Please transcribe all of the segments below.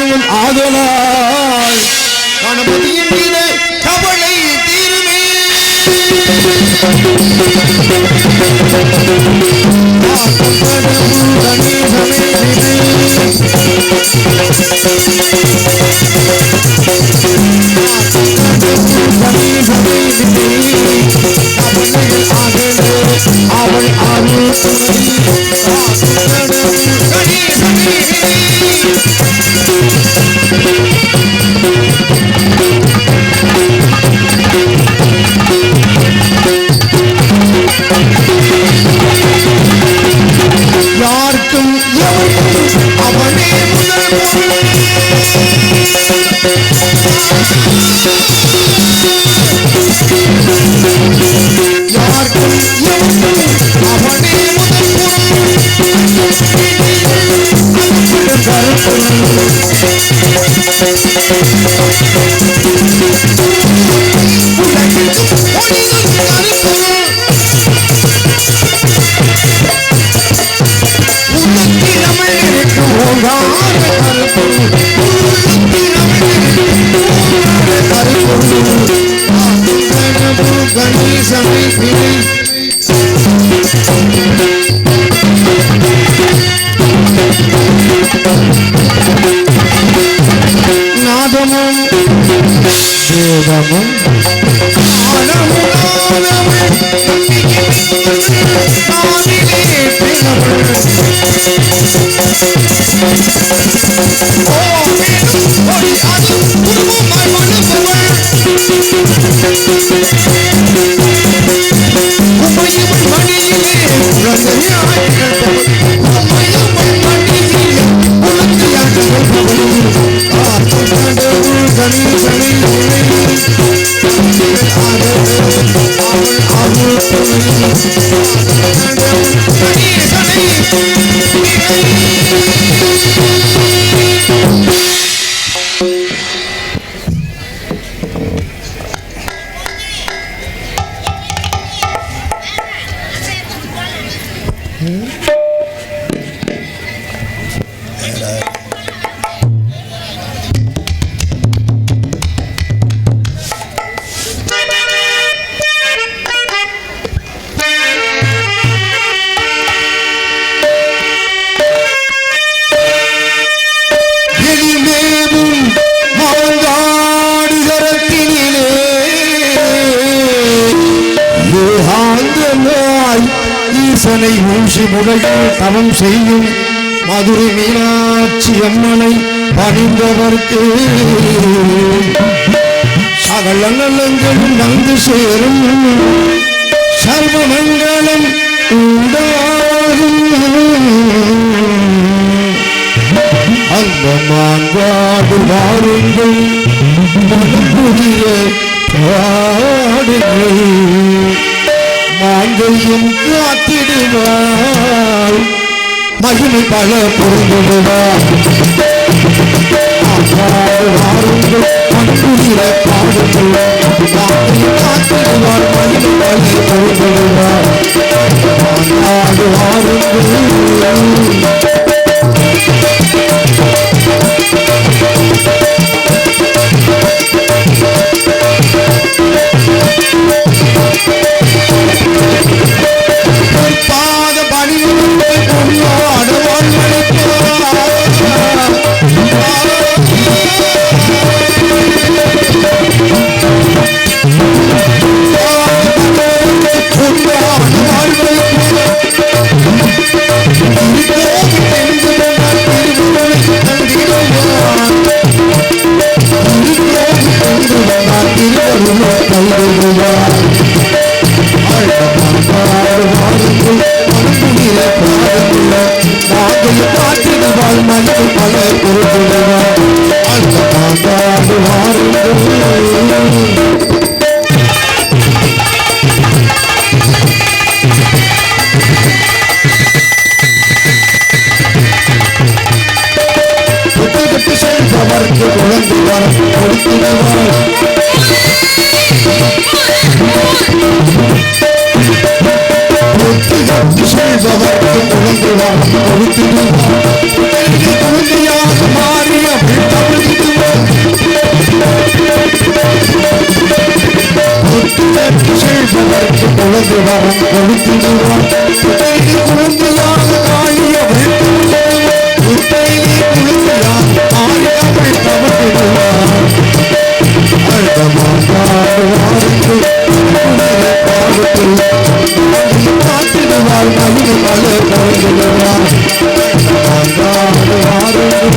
காணுவன் ஆதலால் கணபதியின் மீது கவலை தீருமே. அவள் அருள் யாருக்கும் அவனே முதல் யாருக்கும் அவனே முதல் நாதமும் வேதமும் முறையில் தவம் செய்யும் மதுரை மீனாட்சி அம்மனை பணிந்தவர்க்கு சகல நலங்களும் வந்து சேரும், சர்வமங்கலம் உண்டாகும். அந்த மாண்பாடு வாருங்கள், புதிய பாடுங்கள், மாங்கல்யம் காத்திடுவாள், மகிமை பல பொருந்துடுவாள். வாருங்கள் மண்புதிர பாடுங்கள், மாங்கல்யம் காத்திடுவாள், மகிமை பல பொருந்துடுவாள். வாருங்கள் பாத பணியுடன் கொண்டாட மாறிய மனது வரம் கொடுத்திடுவார் குழந்தையாக ஆழியவள் குழந்தையாக ஆழியவள் தவறிடுவார் அடுத்த மாட்டாடு வாருங்கள் காத்திடுவார் மகிழ் மலை கலந்துடுவார் மாட்டாடு வாருங்கள்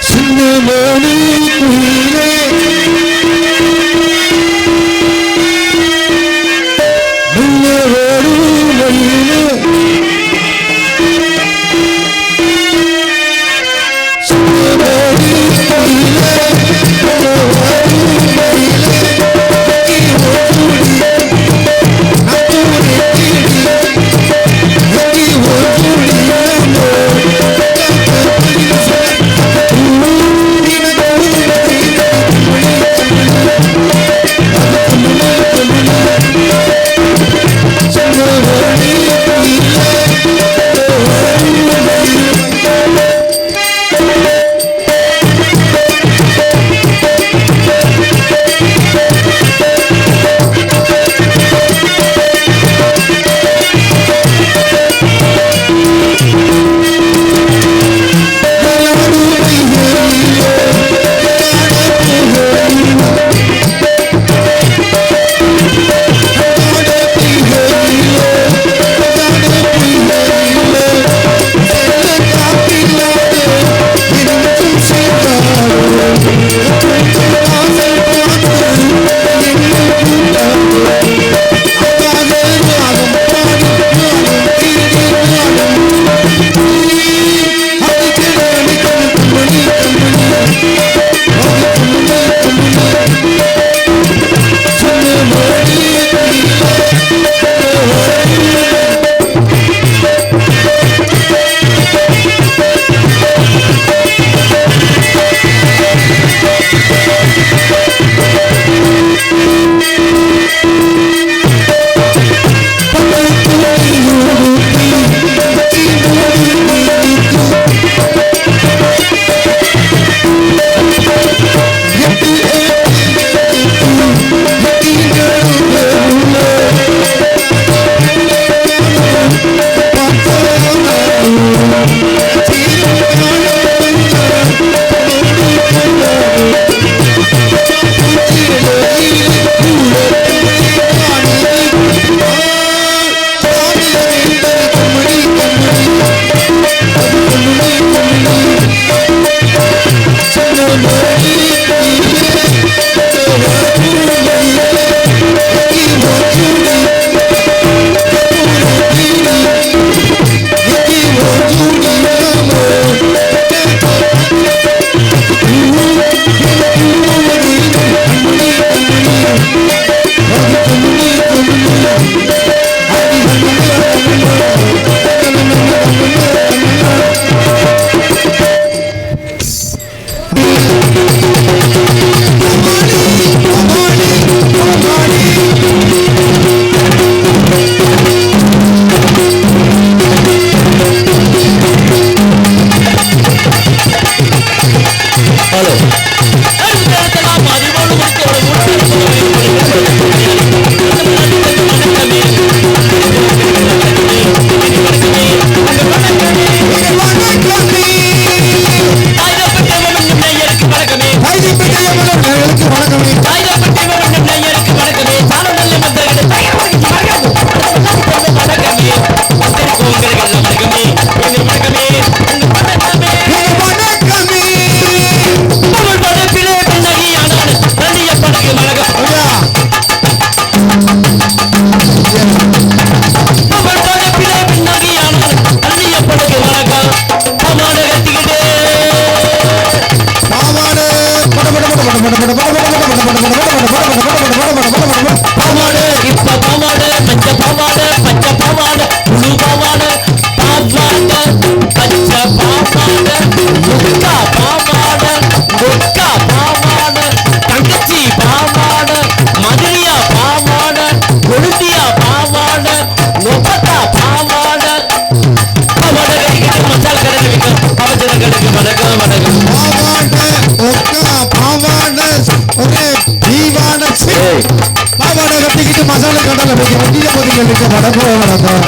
சின்னமணி குயிலே கோயில்களுக்கு வடக்கோ வணக்கம்.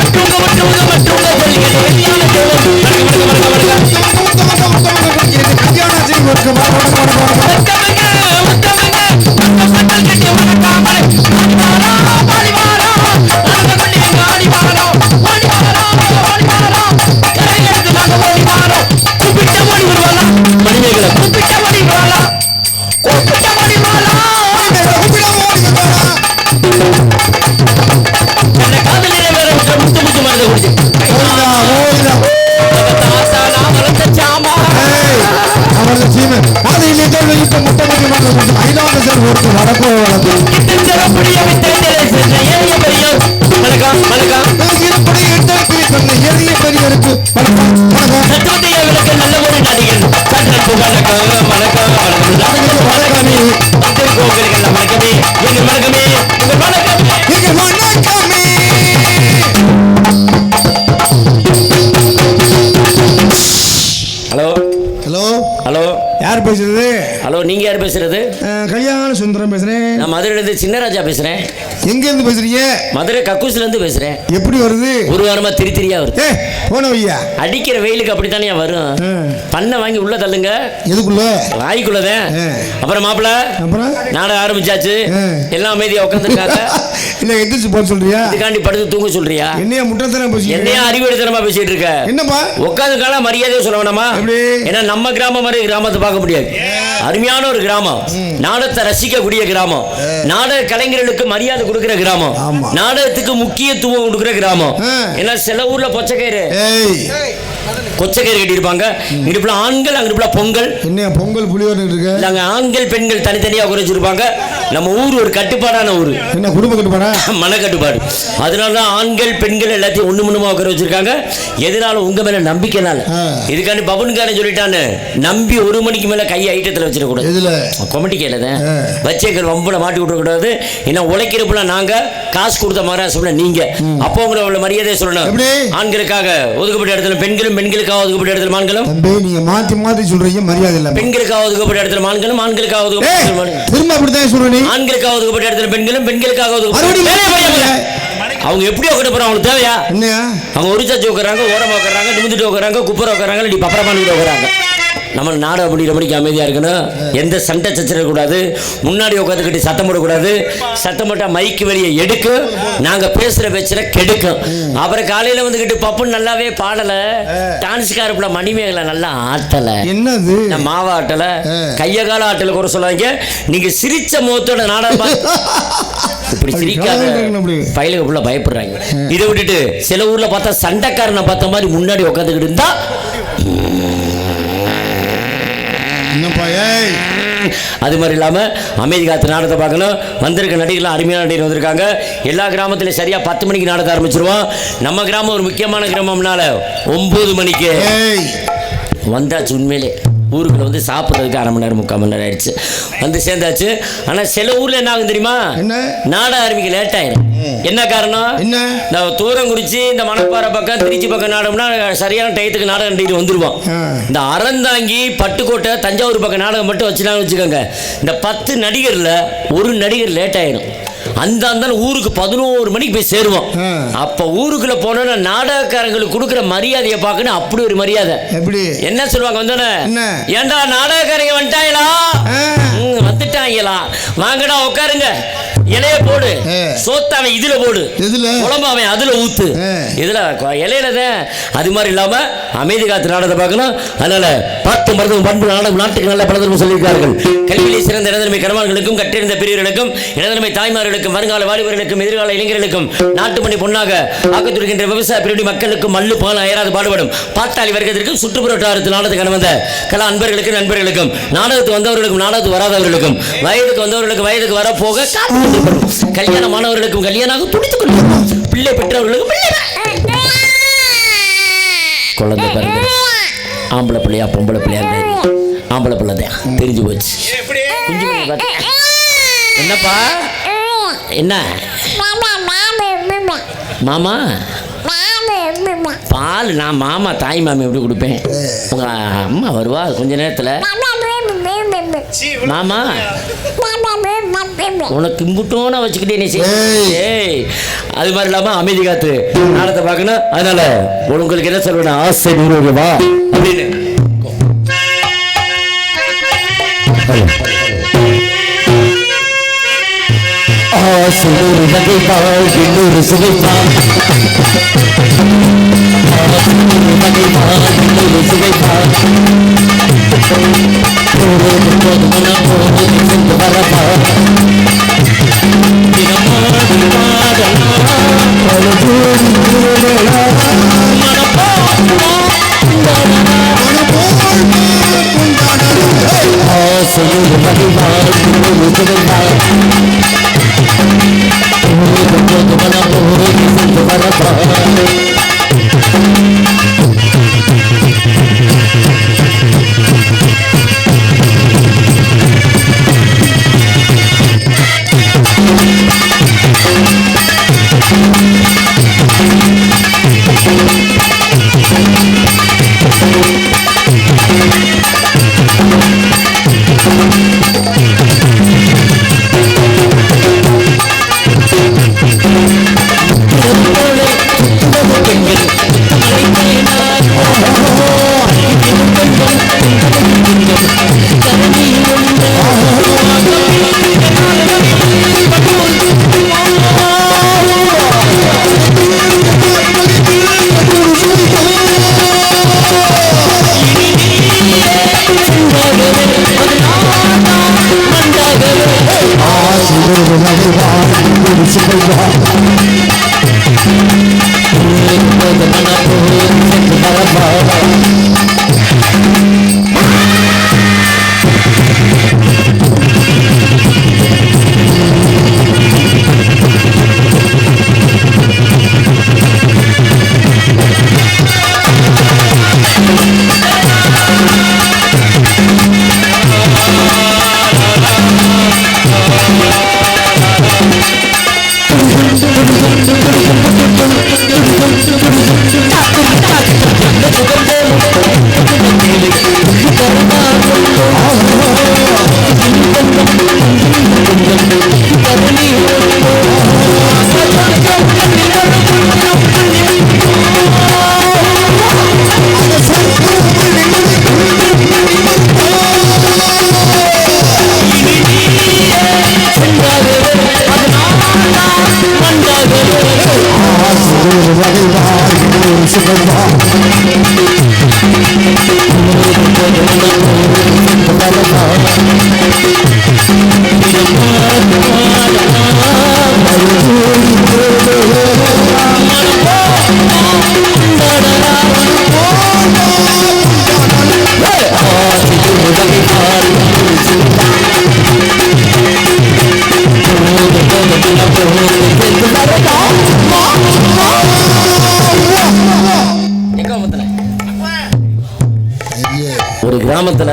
யார் பேசுறது? ஹலோ, நீங்க யார் பேசுறது? கல்யாண சுந்தரம் பேசுறேன். நான் மதுரையில இருந்து சின்னராஜா பேசுறேன். எங்க இருந்து பேசுறீங்க? மதுரை கக்கூஸ்ல இருந்து பேசுறேன். எப்படி வருது? ஒரு வாரமா திரியா வருது. போன வையா, அடிக்கிற வெயிலுக்கு அப்படித்தானே வரும். பண்ணை வாங்கி உள்ள தள்ளுங்க. எதுக்குள்ள? வாய்க்குள்ளதான். அப்புறம் மாப்பிள்ள, அப்புறம் நாட ஆரம்பிச்சாச்சு. எல்லாம் அமைதியா உட்காந்துருக்காங்க. இல்ல எந்திரிச்சு போக சொல்றியா? இதுக்காண்டி படுத்து தூங்க சொல்றியா? என்னையா முட்டத்தனமா பேசி, என்னையா அறிவுறுத்தனமா பேசிட்டு இருக்க? என்னப்பா உட்காந்து கால மரியாதையை சொல்ல வேணாமா? ஏன்னா நம்ம கிராமம் மாதிரி கிராமத்தை பார்க்க முடியாது. அருமையான ஒரு கிராமம், நாடகத்தை ரசிக்கக்கூடிய கிராமம், நாடக கலைஞர்களுக்கு மரியாதை கொடுக்கிற கிராமம், நாடகத்துக்கு முக்கியத்துவம் கொடுக்கிற கிராமம். ஏன்னா சில ஊர்ல பொச்சக்கயிறு கட்டியிருப்பாங்க. இடுப்புல ஆண்கள், அங்கிட்டுல பொங்கல். என்ன பொங்கல் புளியோர் இருக்கு? நாங்க ஆண்கள் பெண்கள் தனித்தனியா குறைச்சிருப்பாங்க. நம்ம ஊர் ஒரு கட்டுப்பாடான ஊர். என்ன குடும்ப கட்டுப்பாடா? மன கட்டுப்பாடு. அதனாலதான் ஆண்கள் பெண்கள் எல்லாத்தையும் ஒண்ணு மண்ணுமா உட்கார வச்சிருக்காங்க. எதனால? உங்க மேல நம்பிக்கைனால. இதுக்காண்டி பவன்காரன் சொல்லிட்டான்னு நம்பி 1 மணிக்கு மேல கை ஐட்டத்தில் வச்சிடக்கூடாது. கொமட்டி கேளதான் வச்சேக்கள் வம்புல மாட்டி விட்டுறக்கூடாது. ஏன்னா உழைக்கிறப்பல நாங்க காசு கொடுத்த மாதிரி நீங்க அப்போ உங்களை மரியாதை சொல்லணும். ஆண்களுக்காக ஒதுக்கப்பட்ட இடத்துல பெண்களும், பெண்களுக்காக ஒதுக்கப்பட்ட இடத்துல ஆண்களும். நீங்க மாத்தி மாத்தி சொல்றீங்க. மரியாதை இல்ல. பெண்களுக்காக ஒதுக்கப்பட்ட இடத்துல ஆண்களும், ஆண்களுக்காக ஒதுக்கப்பட்ட திரும்ப அப்படித்தான் சொல்றீங்க. ஆண்களுக்காக ஒதுக்கப்பட்ட இடத்துல பெண்களும், பெண்களுக்காக அவங்க எப்படி உட்கார போறாங்க? அவங்களுக்கு தேவையா? அவங்க ஒரு சாச்சி உட்காராங்க, ஓரமா உட்காராங்க, நிமிந்துட்டு உட்காராங்க, குப்பரை உட்காராங்க, இப்படி பப்பரமான உட்காராங்க. நம்ம நாடகம் அப்படிங்கிற மணிக்கு அமைதியா இருக்கணும். எந்த சண்டை சச்சரவு கூடாது. முன்னாடி உட்காந்துக்கிட்டு சத்தம் போடக்கூடாது. சத்தம் போட்டா மைக்கு வெளியே எடுக்கும். நாங்க பேசுற பேச்சுல கெடுக்கும். அப்புறம் காலையில வந்துகிட்டு பப்புன்னு நல்லாவே பாடல, டான்ஸ்காரப்புல மணிமேகலை நல்லா ஆட்டல, என்னது மாவா ஆட்டல, கைய கால ஆட்டல குறை சொல்லாங்க. நீங்க சிரிச்ச முகத்தோட நாடகம் இப்படி சிரிக்காத பயிலுக்கு புள்ள பயப்படுறாங்க. இதை விட்டுட்டு சில ஊர்ல பார்த்தா சண்டைக்காரனை பார்த்த மாதிரி முன்னாடி உட்காந்துக்கிட்டு இருந்தா அது மாதிரி இல்லாம அமைதி காத்து நாடகத்தை பார்க்கணும். வந்திருக்க நடிகர்கள் அருமையான நடிகர் வந்திருக்காங்க. எல்லா கிராமத்திலும் சரியா 10 மணிக்கு நாடகத்தை ஆரம்பிச்சிருவோம். நம்ம கிராமம் ஒரு முக்கியமான கிராமம்னால 9 மணிக்கு வந்தாச்சு. உண்மையிலே ஊருக்குள்ள வந்து சாப்பிட்றதுக்கு 1/2 மணி நேரம் 3/4 மணி நேரம் ஆயிடுச்சு. வந்து சேர்ந்தாச்சு. ஆனா சில ஊர்ல என்ன ஆகும் தெரியுமா? நாடகம் ஆரம்பிக்க லேட் ஆயிடும். என்ன காரணம்? இந்த தூரங்குறிச்சி, இந்த மணப்பாறை பக்கம், திருச்சி பக்கம் நாடகம்னா சரியான டயத்துக்கு நாடகம் நடிகர் வந்துருவோம். இந்த அறந்தாங்கி, பட்டுக்கோட்டை, தஞ்சாவூர் பக்கம் நாடகம் மட்டும் வச்சுக்கோங்க. இந்த 10 நடிகர்ல ஒரு நடிகர் லேட் ஆயிடும். அந்த ஊருக்கு 11 மணிக்கு போய் சேருவோம். அப்ப ஊருக்குள்ள போனோம்னா நாடகக்காரங்களுக்கு கொடுக்குற மரியாதையை பார்க்கணும். அப்படி ஒரு மரியாதை. என்ன சொல்லுவாங்க? வந்தோன்னே, ஏண்டா நாடகக்காரங்க வந்துட்டாங்களா? வந்துட்டாங்களா, வாங்கடா உட்காருங்க, இலைய போடு, சோத்தாவை இதுல போடு, குழம்பாவை அதுல ஊத்து, இதுல இலையில தான். அது மாதிரி இல்லாம அமைதி காத்து நாடகத்தை பார்க்கணும். அதனால பார்த்து மருத்துவம் பண்பு நாடகம் நாட்டுக்கு நல்ல பலதரமும் சொல்லியிருக்கார்கள். கல்வியிலே சிறந்த இளந்தலைமை கணவான்களுக்கும், கட்டிருந்த பெரியவர்களுக்கும், இளந்தலைமை தாய்மார்களுக்கும், வருங்கால வாலிபர்களுக்கும், எதிர்கால இளைஞர்களுக்கும், நாட்டு மணி பொன்னாக ஆக்கத்துடுகின்ற விவசாய பிரிவு மக்களுக்கும் மல்லு பால் அயராது பாடுபடும் பாட்டாளி வர்க்கத்திற்கும், சுற்றுப்புற வட்டாரத்தில் நாடகத்துக்கு வந்த கலா அன்பர்களுக்கும், நண்பர்களுக்கும், நாடகத்து வந்தவர்களுக்கும், நாடகத்து வராதவர்களுக்கும், வயதுக்கு வந்தவர்களுக்கு, வயதுக்கு வர போக கல்யாணமானவர்களுக்கும், கல்யாணம் துடித்துக் கொள்ளும் பிள்ளை பெற்றவர்களுக்கும், குழந்தை பிறந்த ஆம்பளை பிள்ளையா பொம்பளை பிள்ளையா ஆம்பளை பிள்ளை தான் தெரிஞ்சு போச்சு. என்னப்பா? என்ன மாமா? பால் நான் மாமா தாய் மாமி எப்படி கொடுப்பேன்? உங்க அம்மா வருவா கொஞ்ச நேரத்தில். மாமா உனக்கு இம்புட்டோன வச்சுக்கிட்டே நீ ஏய். ஏய் அது மாதிரி இல்லாம அமைதி காத்து நாடத்தை பார்க்கணும். அதனால உங்களுக்கு என்ன சொல்றேன், ஆசை நூறுவா அப்படின்னு ஆசை நூறு வகைப்பாள் இன்னொரு சுவைப்பாள் இன்னொரு சுவைப்பாள் ஒரு கிராமத்துல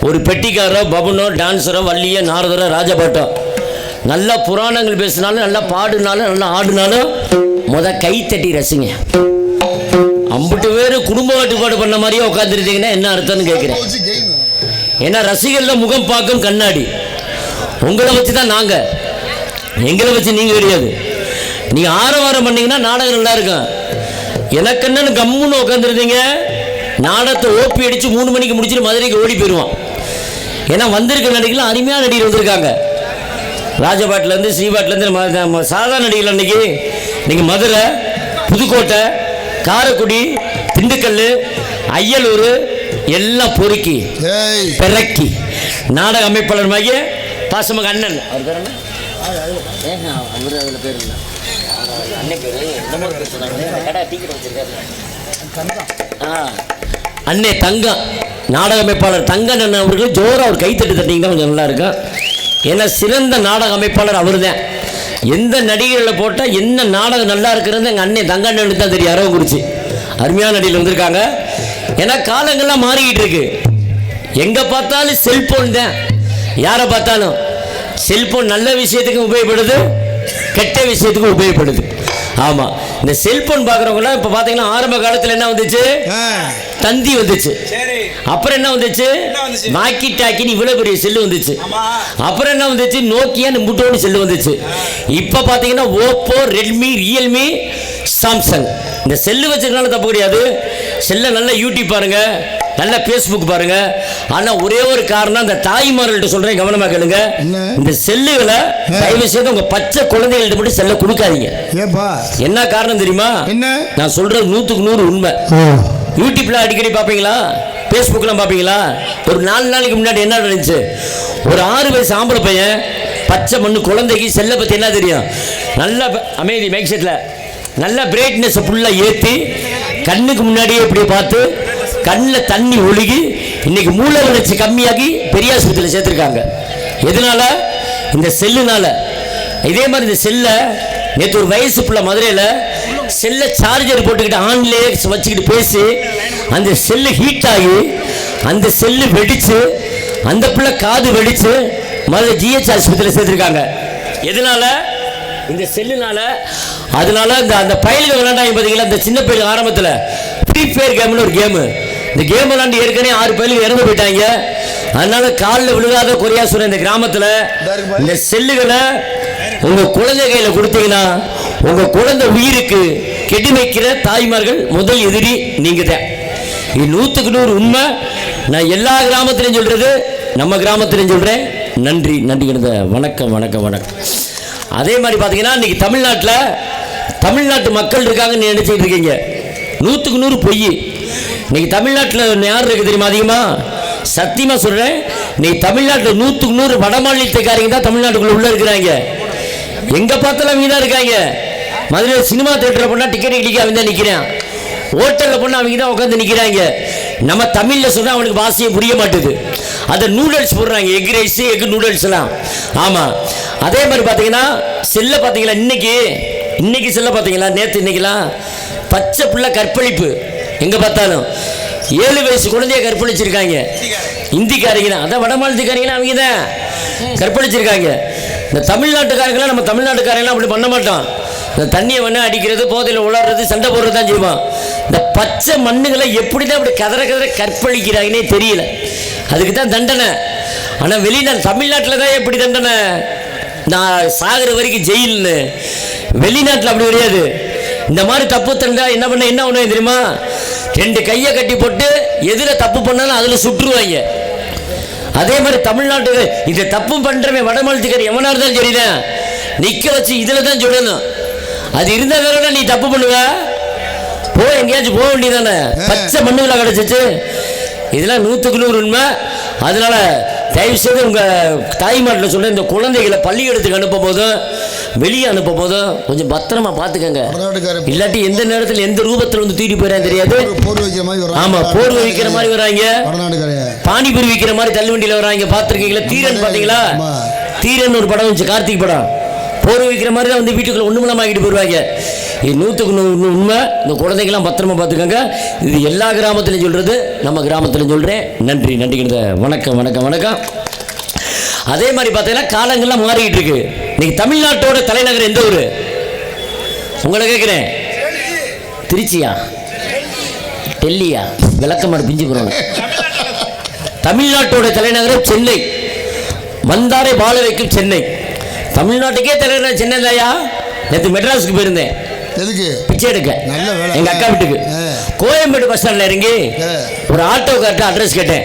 ஒரு பெட்டிக்காரோ பபனோ டான்ஸரோ வள்ளியோ நாரதரோ ராஜபாட்டம் நல்லா புராணங்கள் பேசினாலும் நல்லா பாடுனாலும் நல்லா ஆடுனாலும் கை தட்டி ரசிங்க. அம்புட்டு பேர் குடும்ப கட்டுப்பாடு பண்ண மாதிரியே உட்காந்துருந்தீங்கன்னா என்ன அர்த்தம்னு கேட்குறேன். ஏன்னா ரசிகர்கள் முகம் பார்க்கும் கண்ணாடி. உங்களை வச்சு தான் நாங்கள், எங்களை வச்சு நீங்கள் கிடையாது. நீங்கள் ஆரவாரம் பண்ணீங்கன்னா நாடகம் நல்லா இருக்கும். எனக்கு என்னன்னு கம்முன்னு உட்காந்துருந்தீங்க, நாடகத்தை ஓப்பி அடித்து 3 மணிக்கு முடிச்சுட்டு மதுரைக்கு ஓடி போயிடுவான். ஏன்னா வந்திருக்க நடிகர்கள் அருமையான நடிகர் வந்திருக்காங்க. ராஜபாட்டிலேருந்து ஸ்ரீபாட்டிலேருந்து சாதாரண நடிகர்கள் அன்னைக்கு நீங்கள் மதுரை, புதுக்கோட்டை, காரைக்குடி, திண்டுக்கல், அய்யலூர் எல்லாம் பொறுக்கி பிறக்கி நாடக அமைப்பாளர் மாகிய பாசமக அண்ணன் அவர் பேர் என்ன, அவர் அதில் பேர் இல்லை, அண்ணன் பேர் அண்ணே தங்கம் நாடக அமைப்பாளர் தங்கன் அண்ணன் அவர்கள் ஜோரா அவர் கைத்தட்டு தட்டிங்கன்னா கொஞ்சம் நல்லா இருக்கும். ஏன்னா சிறந்த நாடக அமைப்பாளர் அவர் தான். எந்த நடிகர்களை போட்டால் என்ன நாடகம் நல்லா இருக்கிறது எங்கள் அண்ணன் தங்க அண்ணனுக்கு தான் தெரியும். அரவக்குறிச்சி அருமையான நடிகர் வந்திருக்காங்க. ஏன்னா காலங்கள்லாம் மாறிக்கிட்டு இருக்கு. எங்கே பார்த்தாலும் செல்போன் தான். யாரை பார்த்தாலும் செல்போன் நல்ல விஷயத்துக்கும் உபயோகப்படுது, கெட்ட விஷயத்துக்கும் உபயோகப்படுது. ஆமாம், இந்த செல்போன் பார்க்குறவங்களாம் இப்போ பார்த்தீங்கன்னா ஆரம்ப காலத்தில் என்ன வந்துச்சு, தந்தி வந்துச்சு. அப்புறம் என்ன வந்துச்சு, வாக்கி டாக்கின்னு இவ்வளோ பெரிய செல்லு வந்துச்சு. அப்புறம் என்ன வந்துச்சு, நோக்கியான்னு முட்டோடு செல்லு வந்துச்சு. இப்போ பார்த்தீங்கன்னா ஓப்போ, ரெட்மி, ரியல்மி, சாம்சங். இந்த செல்லு வச்சதுனால தப்பு கிடையாது. செல்லை நல்லா யூடியூப் பாருங்க, நல்லா ஃபேஸ்புக் பாருங்க. ஆனால் ஒரே ஒரு காரணம், இந்த தாய்மார்கள்ட்ட சொல்றேன், கவனமா கேளுங்க. இந்த செல்லுகளை தயவு செய்து உங்க பச்சை குழந்தைகள்ட்ட மட்டும் செல்ல கொடுக்காதீங்க. என்ன காரணம் தெரியுமா? என்ன நான் சொல்றது 100க்கு 100 உண்மை. யூடியூப்ல அடிக்கடி பார்ப்பீங்களா, ஃபேஸ்புக்லாம் பார்ப்பீங்களா? ஒரு 4 நாளைக்கு முன்னாடி என்ன நடந்துச்சு, ஒரு 6 வயசு ஆம்பளை பையன் பச்சை மண்ணு குழந்தைக்கு செல்லை பற்றி என்ன தெரியும், நல்லா அமைதி மைக் செட்டில் நல்லா பிரைட்னஸ் ஃபுல்லாக ஏற்றி கண்ணுக்கு முன்னாடியே இப்படி பார்த்து கண்ணில் தண்ணி ஒழுகி இன்னைக்கு மூளை வளர்ச்சி கம்மியாகி பெரிய ஆஸ்பத்திரியில் சேர்த்துருக்காங்க. எதனால? இந்த செல்லுனால. இதே மாதிரி இந்த செல்லை நேற்று ஒரு வயசு பிள்ளை மதுரையில் செல்லை சார்ஜர் போட்டுக்கிட்டு ஆன்லேயே வச்சுக்கிட்டு பேசி அந்த செல்லு ஹீட் ஆகி அந்த செல்லு வெடிச்சு அந்த பிள்ளை காது வெடிச்சு மதுரை ஜிஹெச் ஆஸ்பத்திரியில் சேர்த்துருக்காங்க. எதனால? இந்த செல்லுனால. அதனால அந்த பயலுக்கு விளையாண்டாங்க பார்த்தீங்களா, இந்த சின்ன பையன் ஆரம்பத்தில் ஃப்ரீ ஃபயர் கேம்னு ஒரு கேமு, இந்த கேம் விளையாண்டு ஏற்கனவே 6 பேருக்கு இறந்து போயிட்டாங்க. அதனால காலில் விழுகாத குறையா சொல்ற இந்த கிராமத்தில் இந்த செல்லுகளை உங்க குழந்தை கையில் கொடுத்தீங்கன்னா உங்க குழந்தை உயிருக்கு கெடி வைக்கிற தாய்மார்கள் முதல் எதிரி நீங்க தான். இது 100க்கு 100 உண்மை. நான் எல்லா கிராமத்திலையும் சொல்றது, நம்ம கிராமத்திலையும் சொல்றேன். நன்றி நன்றி. வணக்கம் வணக்கம் வணக்கம். அதே மாதிரி பார்த்தீங்கன்னா இன்னைக்கு தமிழ்நாட்டு மக்கள் இருக்காங்கன்னு நினைச்சிட்டு இருக்கீங்க. 100க்கு 100 பொய். இன்னைக்கு தமிழ்நாட்டில் யார் இருக்கு தெரியுமா அதிகமா? சத்தியமா சொல்றேன், இன்னைக்கு தமிழ்நாட்டில் 100க்கு 100 வட மாநிலத்துக்காரங்க தான் தமிழ்நாட்டுக்குள்ள உள்ள இருக்கிறாங்க. எங்க பார்த்தாலும் அவங்க தான் இருக்காங்க. மதுரை சினிமா தியேட்டரில் போனால் டிக்கெட் கிடைக்க அவங்க தான் நிற்கிறான். ஹோட்டலில் போனால் அவங்க தான் உட்காந்து நிற்கிறாங்க. நம்ம தமிழில் சொன்னால் அவனுக்கு பாஷையை புரிய மாட்டுது. அதை நூடுல்ஸ் போடுறாங்க, எக் ரைஸ், எக் நூடுல்ஸ் எல்லாம். ஆமாம். அதே மாதிரி பார்த்தீங்கன்னா செல்லை பார்த்தீங்களா, இன்னைக்கு செல்லை பார்த்தீங்களா, நேற்று இன்னைக்கெல்லாம் பச்சை பிள்ளை கற்பழிப்பு எங்கே பார்த்தாலும் 7 வயசு குழந்தைய கற்பழிச்சிருக்காங்க. இந்திக்காரங்க தான், அதான் வட மாநிலத்துக்காரங்களாம் அவங்க தான் கற்பழிச்சிருக்காங்க. இந்த தமிழ்நாட்டுக்காரங்களாம் நம்ம தமிழ்நாட்டுக்காரங்களாம் அப்படி பண்ண மாட்டோம். இந்த தண்ணியை வேணா அடிக்கிறது, போதையில் உளர்றது, சண்டை போடுறது தான் செய்வோம். இந்த பச்சை மண்ணுகளை எப்படி தான் அப்படி கதற கற்பழிக்கிறாங்கன்னே தெரியல. அதுக்கு தான் தண்டனை. ஆனால் வெளிநாட்டு தமிழ்நாட்டில் தான் எப்படி தண்டனை, நான் சாகிற வரைக்கும் ஜெயில்னு. வெளிநாட்டில் அப்படி கிடையாது. இந்த மாதிரி தப்பு தண்டா என்ன ஒன்று தெரியுமா, 2 கையை கட்டி போட்டு எதிர தப்பு பண்ணாலும் அதில் சுற்றுவாங்க. அதே மாதிரி தமிழ்நாட்டுக்கு இந்த தப்பு பண்ணுறவன் வட மாநிலத்துக்கார எவனாக இருந்தாலும் சரிதான் நிற்க வச்சு இதில் தான் சொல்லணும். அது இருந்தால் வேற நீ தப்பு பண்ணுவ, எங்கேயாச்சும் போக வேண்டியதானே. பச்சை மண்ணுகளா கிடச்சிச்சு. இதெல்லாம் 100க்கு 100 உண்மை. அதனால தயவுசெய்து உங்கள் தாய்மாட்டில் சொல்ல, இந்த குழந்தைகளை பள்ளிக்கூடத்துக்கு அனுப்பும் போதும் வெளியே அனுப்பும் போதும் கொஞ்சம் பத்திரமா பார்த்துக்கங்க. இல்லாட்டி எந்த நேரத்தில் எந்த ரூபத்தில் வந்து தூக்கி போயிடான்னு தெரியாது. ஆமாம், போர்வை வைக்கிற மாதிரி வராங்க, பானிபூரி விற்கிற மாதிரி தள்ளுவண்டியில் வராங்க. பார்த்துருக்கீங்களா? தீரன் பார்த்தீங்களா? தீரன் ஒரு படம் வந்துச்சு, கார்த்திக் படம். போர்வை வைக்கிற மாதிரி தான் வந்து வீட்டுக்குள்ள ஒன்றுமலாம் ஆகிட்டு போயிடுவாங்க. இது 100க்கு 100 உண்மை. இந்த குழந்தைகள்லாம் பத்திரமா பார்த்துக்கோங்க. இது எல்லா கிராமத்திலையும் சொல்றது, நம்ம கிராமத்திலையும் சொல்றேன். நன்றி நன்றிங்கிறத. வணக்கம் வணக்கம் வணக்கம். அதே மாதிரி பார்த்தீங்கன்னா காலங்கள்லாம் மாறிக்கிட்டு இருக்கு. இன்னைக்கு தமிழ்நாட்டோட தலைநகர் எந்த ஊர் உங்களை கேட்குறேன்? திருச்சியா, டெல்லியா? விளக்கமாறு பிஞ்சு போறோம். தமிழ்நாட்டோட தலைநகரம் சென்னை. வந்தாரை வாழ வைக்கும் சென்னை. தமிழ்நாட்டுக்கே தலைநகர் சென்னை தாயா. நேற்று மெட்ராஸுக்கு போயிருந்தேன். எதுக்கு? பிச்சை எடுக்க. எங்க அக்கா வீட்டுக்கு. கோயம்பேடு பஸ் ஸ்டாண்ட்ல இறங்கி ஒரு ஆட்டோக்கார்ட்ட அட்ரஸ் கேட்டேன்.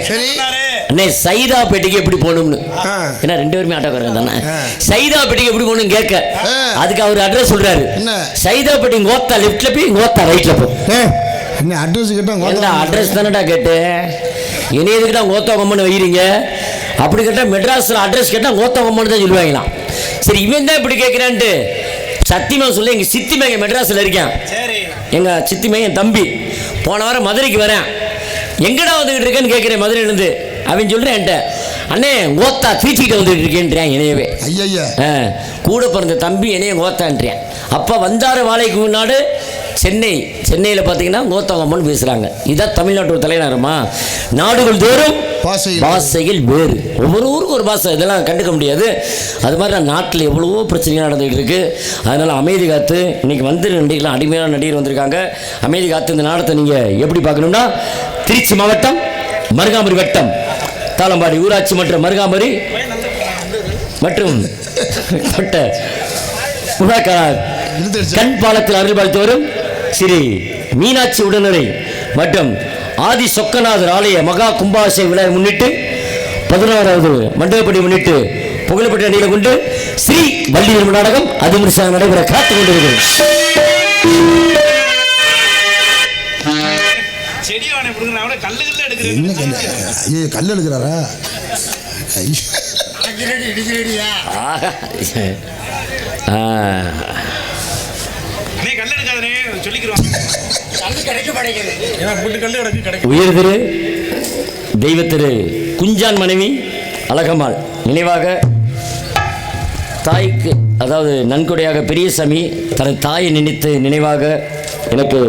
அண்ணே சைதாப்பேட்டைக்கு எப்படி போகணும்னு. ஏன்னா 2 பேருமே ஆட்டோக்காரங்க தானே. சைதாப்பேட்டைக்கு எப்படி போகணும் கேட்க, அதுக்கு அவர் அட்ரஸ் சொல்றாரு. சைதாப்பேட்டை கோத்தா லெஃப்ட்ல போய் கோத்தா ரைட்ல போ. அட்ரஸ் கேட்டா அட்ரஸ் தானடா கேட்டேன். இனி எதுக்கு தான் கோத்தா கொம்மன்னு வைக்கிறீங்க? அப்படி கேட்டால் மெட்ராஸில் அட்ரஸ் கேட்டால் கோத்தா கொம்மன்னு தான் சொல்லுவாங்களாம். சரி, இவன் தான் இப்படி கேட்குறான்ட்டு சத்தியமாக சொல்ல, எங்கள் சித்தி மையன் மெட்ராஸில் இருக்கேன். எங்கள் சித்தி மையன் தம்பி போன வாரம் மதுரைக்கு வரேன். எங்கடா வந்துக்கிட்டு இருக்கேன்னு கேட்குறேன் மதுரையிலேருந்து. அவன் சொல்கிறேன் என்கிட்ட, அண்ணே கோத்தா தீச்சிக்கிட்ட வந்துட்டு இருக்கேன்றேன். இணையவே கூட பிறந்த தம்பி என்னைய கோத்தான்றேன். அப்போ வந்தார வாழைக்கு முன்னாடு சென்னையில் பார்த்தீங்கன்னா கோத்தாங்கம்மன் பேசுகிறாங்க. இதுதான் தமிழ்நாட்டோட தலைநகரமா? நாடுகள் தோறும் பாஷைகள் வேறு, ஒவ்வொரு ஊருக்கும் ஒரு பாஷை, இதெல்லாம் கண்டுக்க முடியாது. அது மாதிரி நாட்டில் எவ்வளவோ பிரச்சனைகள் நடந்துகிட்டு இருக்கு. அதனால் அமைதி காத்து இன்னைக்கு வந்து நடிகர்லாம் அடிமையான நடிகர் வந்திருக்காங்க. அமைதி காத்து இந்த நாடத்தை நீங்கள் எப்படி பார்க்கணும்னா, திருச்சி மாவட்டம் மருகாமரி வட்டம் தாளம்பாடி ஊராட்சி மற்றும் மருகாமரி மற்றும் கண் பாலத்தில் அருள் பாலித்து வரும் ஸ்ரீ மீனாட்சி உடனரை மற்றும் ஆதி சொக்கநாதர் ஆலய மகா கும்பாபிஷேக விழாவை முன்னிட்டு 16வது மண்டபப்படி முன்னிட்டு புகழப்பட்ட அணியில் கொண்டு ஸ்ரீ வள்ளி திருமண நாடகம் அதிமுறையாக நடைபெற காத்துக் கொண்டிருக்கிறது. கல் எடுக்கிறாரா? உயர் திரு தெய்வ திரு குஞ்சான் மனைவி அழகம்மாள் நினைவாக தாய்க்கு, அதாவது நன்கொடையாக பெரியசாமி தனது தாயை நினைத்து நினைவாக எனக்கு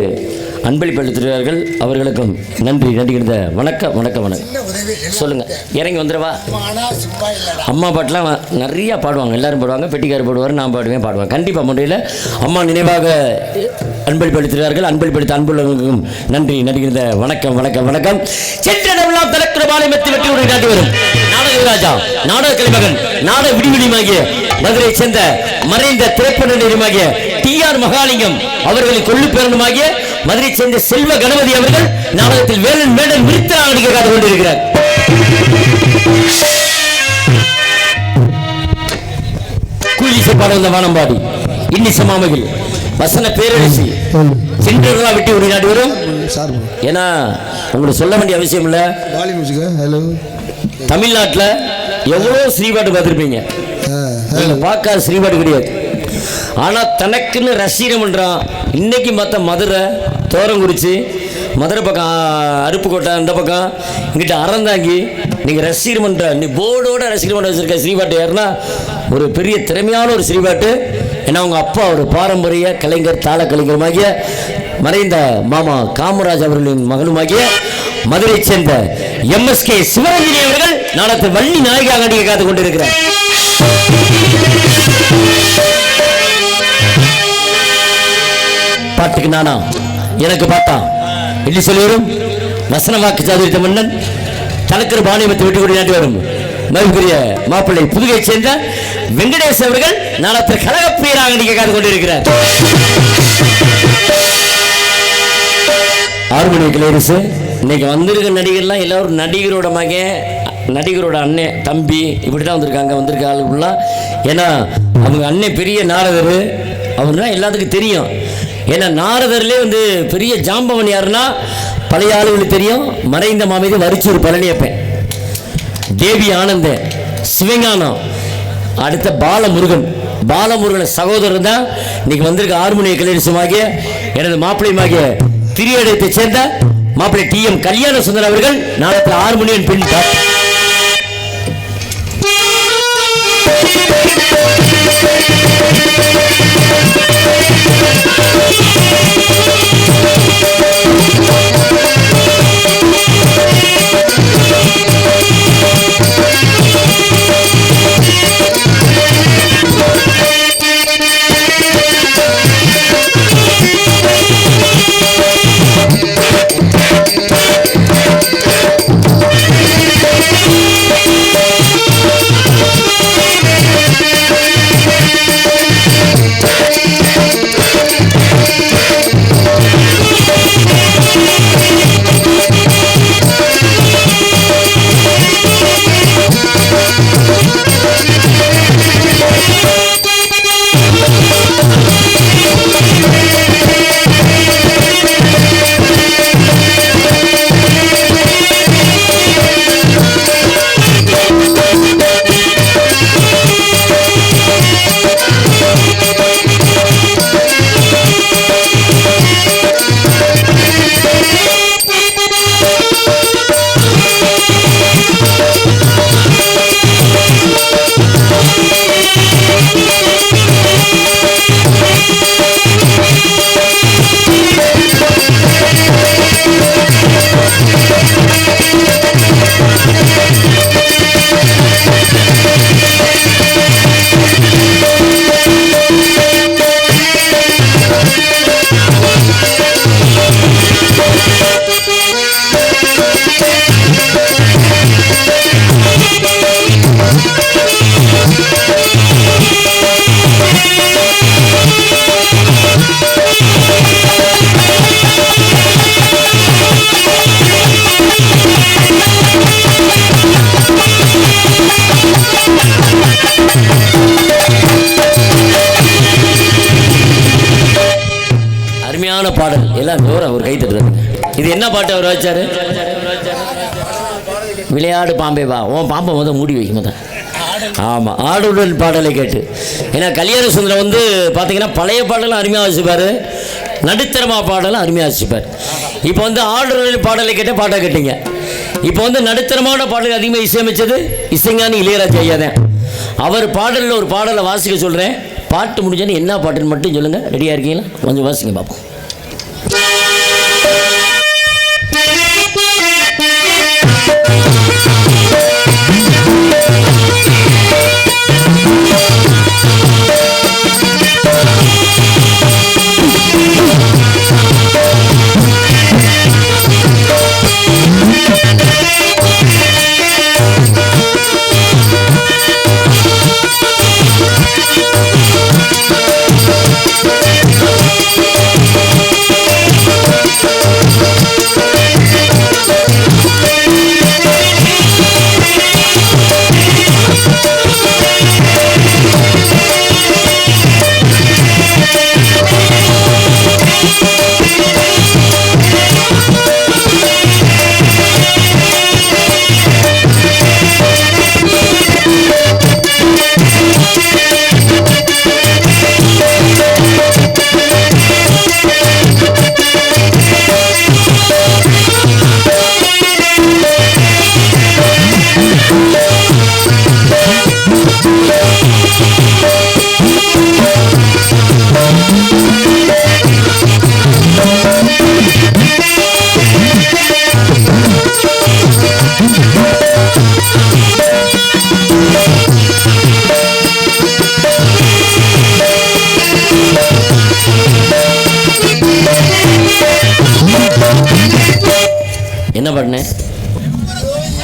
அன்பளிப்படுத்துகிறார்கள். அவர்களுக்கும் நன்றி நன்றிகிறத. வணக்கம் வணக்கம் வணக்கம். சொல்லுங்கள், இறங்கி வந்துடுவா. அம்மா பாட்டெலாம் நிறையா பாடுவாங்க, எல்லாரும் பாடுவாங்க. பெட்டிக்கார் பாடுவார், நான் பாடுவேன். கண்டிப்பாக முறையில் அம்மா நினைவாக அன்பளிப்படுத்துகிறார்கள். அன்பளிப்படுத்த அன்புள்ளவர்களுக்கும் நன்றி நன்றிகிறத. வணக்கம் வணக்கம் வணக்கம். சென்றடமெல்லாம் தலக்கிற பாளையமத்தி வெற்றி உரை காட்டி வரும் நாடக ராஜா, நாடக கலைமகன், நாடக விடிவிடியுமாகிய மதுரை சேர்ந்த மறைந்த திரைப்பட நடிகருமாகிய டி.ஆர். மகாலிங்கம் அவர்களின் கொள்ளு பேரனுமாகிய மதுரை சேர்ந்த செல்வ கணபதி அவர்கள் நாடகத்தில் வேலன் மேடன் விருத்த நடிக்க காத்து கொண்டிருக்கிறார். கூலிசை பாட வந்த வானம்பாடி இன்னிச மாமகில் வசன பேரரசி சென்றவர்களா விட்டு ஒரு நாடு வரும். ஏன்னா உங்களுக்கு சொல்ல வேண்டிய அவசியம் இல்லை. தமிழ்நாட்டில் எவ்வளோ ஸ்ரீபாட்டு பார்த்துருப்பீங்க, பார்க்காத ஸ்ரீபாட்டு கிடையாது. ஆனால் தனக்குன்னு ரசிகரம் பண்ணுறான். இன்னைக்கு மற்ற மதுரை தோரங்குறிச்சி, மதுரை பக்கம் அருப்புக்கோட்டை, இந்த பக்கம் இங்கிட்ட அறந்தாங்கி நீங்கள் ரசிகரம் பண்ணுற, நீ போர்டோட ரசிகரம் பண்ண வச்சுருக்க ஸ்ரீபாட்டு யாருன்னா ஒரு பெரிய திறமையான ஒரு ஸ்ரீபாட்டு. ஏன்னா அவங்க அப்பா ஒரு பாரம்பரிய கலைஞர், தாள கலைஞருமாகிய மறைந்த மாமா காமராஜ் அவர்களின் மகனுமாகிய மதுரை சேர்ந்த எம்எஸ்கே சிவரஞ்சனி அவர்கள் நாடகத்தை வள்ளி நாயகியாக நடிக்க காத்துக் கொண்டிருக்கிறார். பாட்டுக்கு நானா எனக்கு பார்த்தா இல்லை சொல்லிவரும் வசன வாக்கு சாதித்த மன்னன் தனக்கர் பாணியமத்தை விட்டு கொண்டு நாட்டி வரும் மகிழ்ச்சிய மாப்பிள்ளை புதுகை சேர்ந்த வெங்கடேஷ் அவர்கள் நாடகத்தில் கழகப்பீராக நடிக்க காத்துக் கொண்டிருக்கிறார். ஆறுமணி கிளேரிசு இன்னைக்கு வந்திருக்க நடிகர்லாம் எல்லாரும் நடிகரோட மகன், நடிகரோட அண்ணன், தம்பி இப்படி தான் வந்திருக்க ஆளுக்குலாம். ஏன்னா அவங்க அண்ணன் பெரிய நாரதர், அவருனா எல்லாத்துக்கும் தெரியும். ஏன்னா நாரதர்லேயே வந்து பெரிய ஜாம்பவன் யாருன்னா பழைய ஆளுகளுக்கு தெரியும். மறைந்த மாமேதி வரிச்சூர் பழனியப்பன், தேவி ஆனந்த, சிவஞானம், அடுத்த பாலமுருகன் சகோதரர் தான் இன்னைக்கு வந்திருக்க ஆறுமணி கலைஞருமாகிய எனது மாப்பிள்ளையுமாகிய திரியடத்தை சேர்ந்த மாப்பிள்ளை டி.எம். கல்யாண சுந்தர் அவர்கள் நாடகத்தில் ஆறுமணியின் பெண் அருமையான பாடல். எல்லாம் ஜோரம் ஒரு கை தட்டுறது. இது என்ன பாட்டு அவர் வச்சாரு? விளையாடு பாம்பே வா, உன் பாம்பை முதல் மூடி வைக்கும் முதல். ஆமாம், ஆடுடன் பாடலை கேட்டு. ஏன்னா கல்யாண சுந்தரம் வந்து பார்த்தீங்கன்னா பழைய பாடலும் அருமையாக வச்சுப்பார், நடுத்தரமா பாடலும் அருமையாக வச்சுப்பார். இப்போ வந்து ஆடுடன் பாடலை கேட்ட பாட்டை கேட்டீங்க. இப்போ வந்து நடுத்தரமான பாடல் அதிகமாக இசையமைச்சது இசைஞானி இளையராஜா ஐயா தான். அவர் பாடலில் ஒரு பாடலை வாசிக்க சொல்கிறேன். பாட்டு முடிஞ்சோன்னு என்ன பாட்டுன்னு மட்டும் சொல்லுங்கள். ரெடியாக இருக்கீங்களா? கொஞ்சம் வாசிங்க பார்ப்போம். என்ன பண்ணேன்?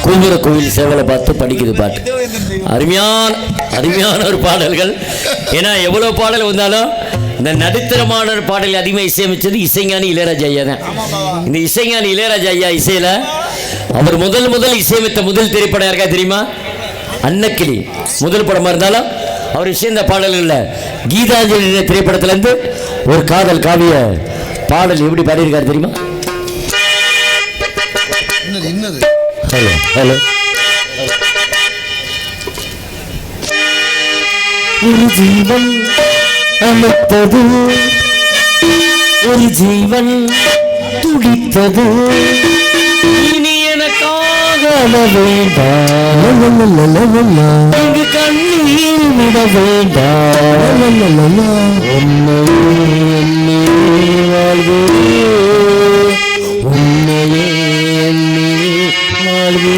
கூபுர கோவில் சேவலை பார்த்து படிக்குது பாட்டு. அருமையான ஒரு பாடல்கள். ஏன்னா எவ்வளோ பாடல் வந்தாலும் இந்த நடுத்தரமான பாடல் அதிகமாக இசையமைச்சது இசைஞானி இளையராஜா ஐயா தான். இந்த இசைஞானி இளையராஜா ஐயா இசையில் அவர் முதல் இசையமைத்த முதல் திரைப்படம் யாருக்கா தெரியுமா? அன்னக்கிளி. முதல் படமாக இருந்தாலும் அவர் இசைந்த பாடல்களில் கீதாஞ்சலி திரைப்படத்திலேருந்து ஒரு காதல் காவிய பாடல் எப்படி பாடியிருக்காரு தெரியுமா? Hello hello. ஒரு ஜீவன் அழைத்தது, ஒரு ஜீவன் துடித்தது, இனி எனக்காக வேண்டாம், இங்கு கண்ணீர் விட வேண்டாம், உன்னை எண்ணி வாழ்வு, உன்னையே எண்ணி வாழ்வு.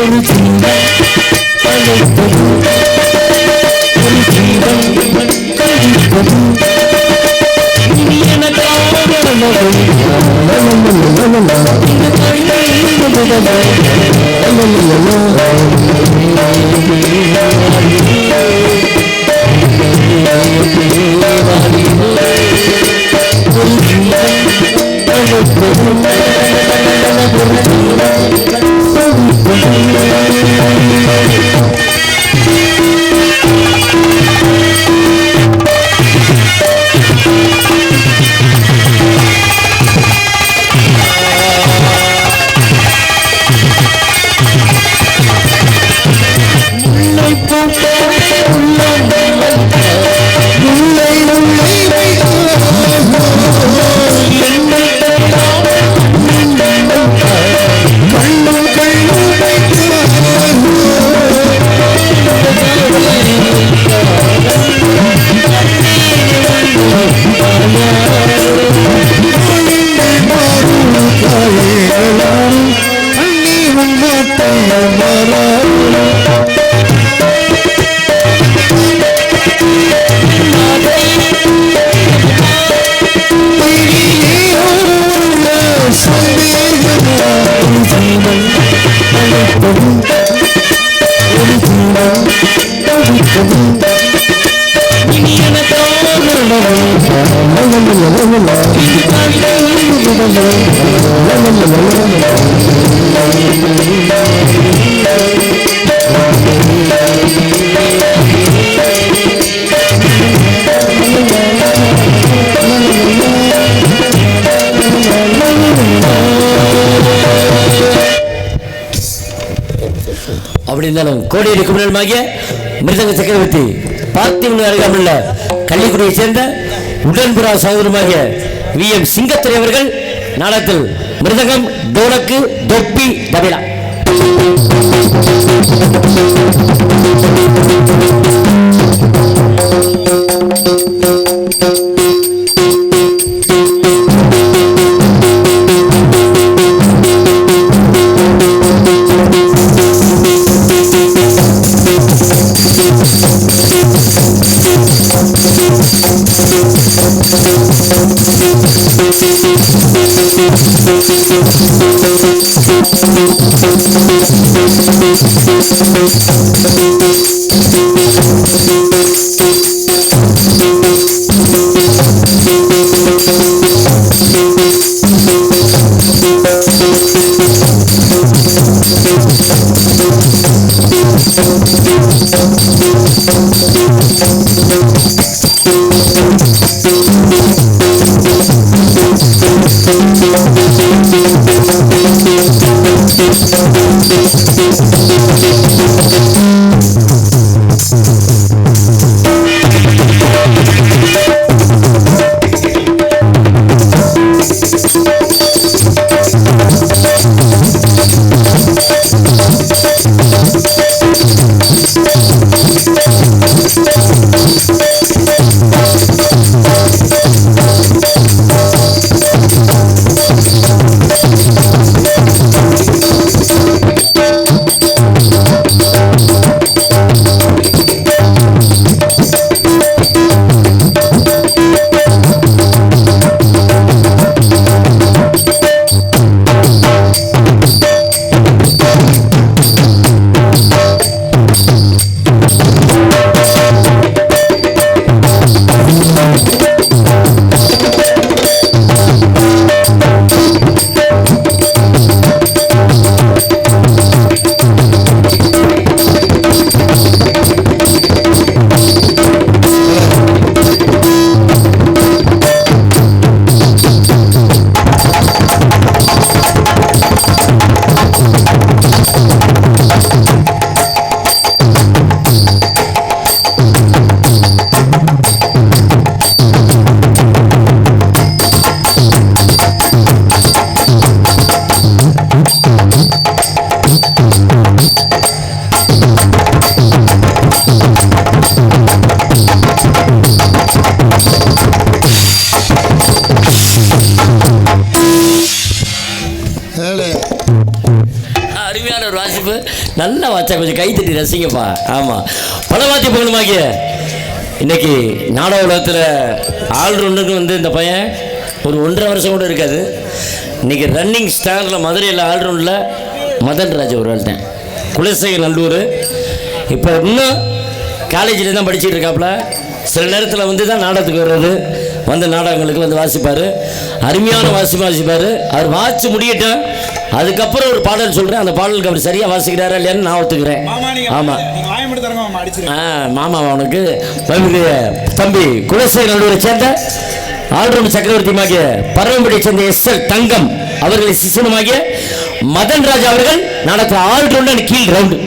ஒரு ஜீவன் அழைத்தது, ஒரு ஜீவன் கழித்தது, இனி எனக்காக இருந்தாலும் கோடியடி குமரனுமாகிய மிருதங்க சக்கரவர்த்தி பார்த்திபன் அருகாமுள்ள கள்ளிக்குடியை சேர்ந்த உடன்புறா சகோதரமாகிய வி.எம். சிங்கத்துறை அவர்கள் நாடகத்தில் மிருதங்கம், டோலக்கு, தொப்பி, தபிலா. அருமையான ஒரு வாசிப்பு, நல்லா வாச்சா, கொஞ்சம் கை தட்டி ரசிங்கப்பா. ஆமாம், பலவாத்திய புகழுமாகிய இன்னைக்கு நாடக உலகத்தில் ஆல்ரவுண்டருக்கு வந்து இந்த பையன் ஒரு 1.5 வருஷம் கூட இருக்காது. இன்னைக்கு ரன்னிங் ஸ்டாரில் மதுரையில் ஆல்ரவுண்டில் மதன் ராஜ் ஒரு வாழ்த்தேன், குலசேகர் நல்லூர். இப்போ இன்னும் காலேஜில் தான் படிச்சுட்டு இருக்காப்புல. சில நேரத்தில் வந்து தான் நாடகத்துக்கு வர்றது, வந்து நாடகங்களுக்கு வந்து வாசிப்பார். அருமையான வாசிப்பார். அவர் வாசி முடியட்டும், அதுக்கப்புறம் ஒரு பாடல் சொல்கிறேன். அந்த பாடலுக்கு அவர் சரியாக வாசிக்கிறாரா இல்லையான்னு நான் ஒத்துக்கிறேன். ஆமாம், மாமா அவனுக்கு தம்பி குலசேகர் நல்லூரை சேர்ந்த ஆல்ரவுண்ட் சக்கரவர்த்தியுமாகிய பரவம்படியை சேர்ந்த எஸ்.எல். தங்கம் அவர்களை சிசனமாகிய மதன் ராஜா அவர்கள் நாடகத்தில் ஆல்ரவுண்ட் கீழ் ரவுண்டு.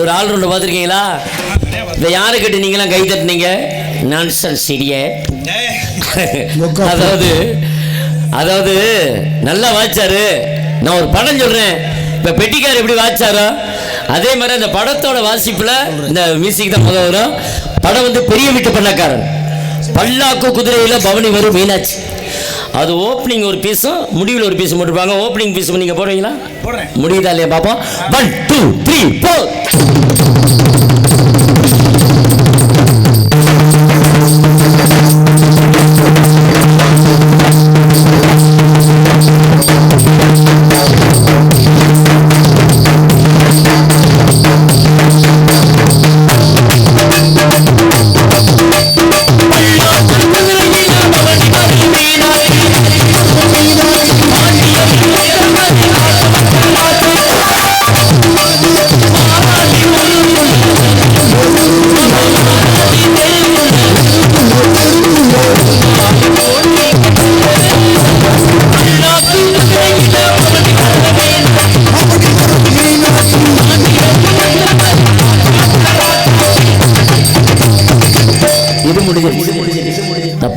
ஒரு ஆல்ரவுண்டர் பார்த்துருக்கீங்களா? இந்த யாரை கட்டி நீங்களாம் கை தட்டினீங்க? Nonsense idiot. அதாவது நல்லா வாய்ச்சாரு. நான் ஒரு படம் சொல்றேன். இப்ப பெட்டிக்கார் எப்படி வாய்ச்சாரோ அதே மாதிரி அந்த படத்தோட வாசிப்புல இந்த மியூசிக் தான் முதல் வரும். படம் வந்து பெரிய வீட்டு பண்ணக்காரன், பல்லாக்கு குதிரையில பவனி வரும் மீனாட்சி. அது ஓப்பனிங் ஒரு பீஸும் முடிவில் ஒரு பீஸும் போட்டுருப்பாங்க. ஓப்பனிங் பீஸ் நீங்க போடுவீங்களா? முடியுதா இல்லையா பாப்போம். 1 2 3 4.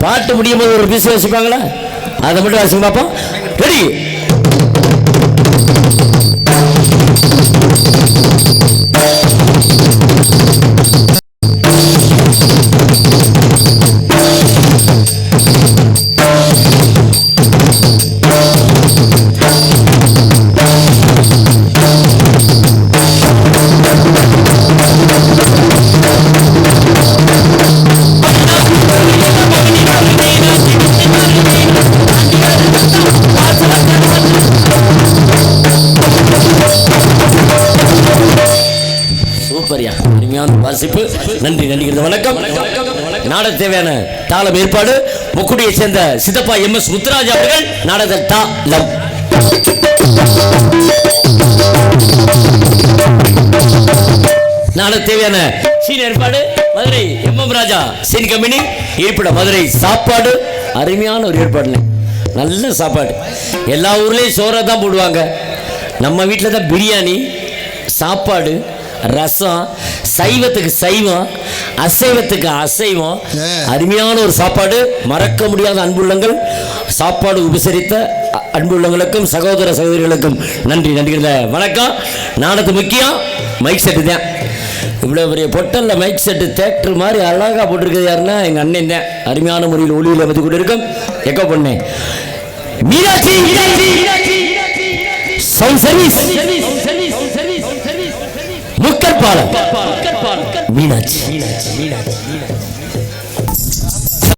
பாட்டு முடியும் போது ஒரு பீஸ் வச்சுப்பாங்களா? அதை மட்டும் வாசிங்க பார்ப்போம். ரெடி? வாசிப்பு. நன்றி நடிகர். வணக்கம். நாடக தேவையான தாளம் ஏற்பாடு முக்குடியை சேர்ந்த சித்தப்பா MS முத்துராஜ் அவர்கள். நாடக தாளம். நாடக தேவையான சீன் ஏற்பாடு மதுரை MM ராஜா சீன் கம்பெனி. இருப்பிட மதுரை. சாப்பாடு அருமையான ஒரு ஏற்பாடு, நல்ல சாப்பாடு. எல்லா ஊர்லயும் சோறை தான் போடுவாங்க, நம்ம வீட்டில் தான் பிரியாணி. சாப்பாடு, ரசம், சைவத்துக்கு சைவம், அசைவத்துக்கு அசைவம். அருமையான ஒரு சாப்பாடு, மறக்க முடியாத அன்புள்ளங்கள். சாப்பாடு உபசரித்த அன்புள்ளங்களுக்கும் சகோதர சகோதரிகளுக்கும் நன்றி நன்றிகள. வணக்கம். நாடத்து முக்கியம் மைக் செட்டு தான். இவ்வளோ பெரிய பொட்டலில் மைக் செட்டு தேட்டர் மாதிரி அழகாக போட்டிருக்கிறது யாருன்னா எங்கள் அண்ணன் தான். அருமையான முறையில் ஒளியில் வந்து கொண்டு இருக்கும். எக்கோ பண்ணேன் மீனாட்சி சவுண்ட் சர்வீஸ் முக்கற்பாலம் மீனாட்சி.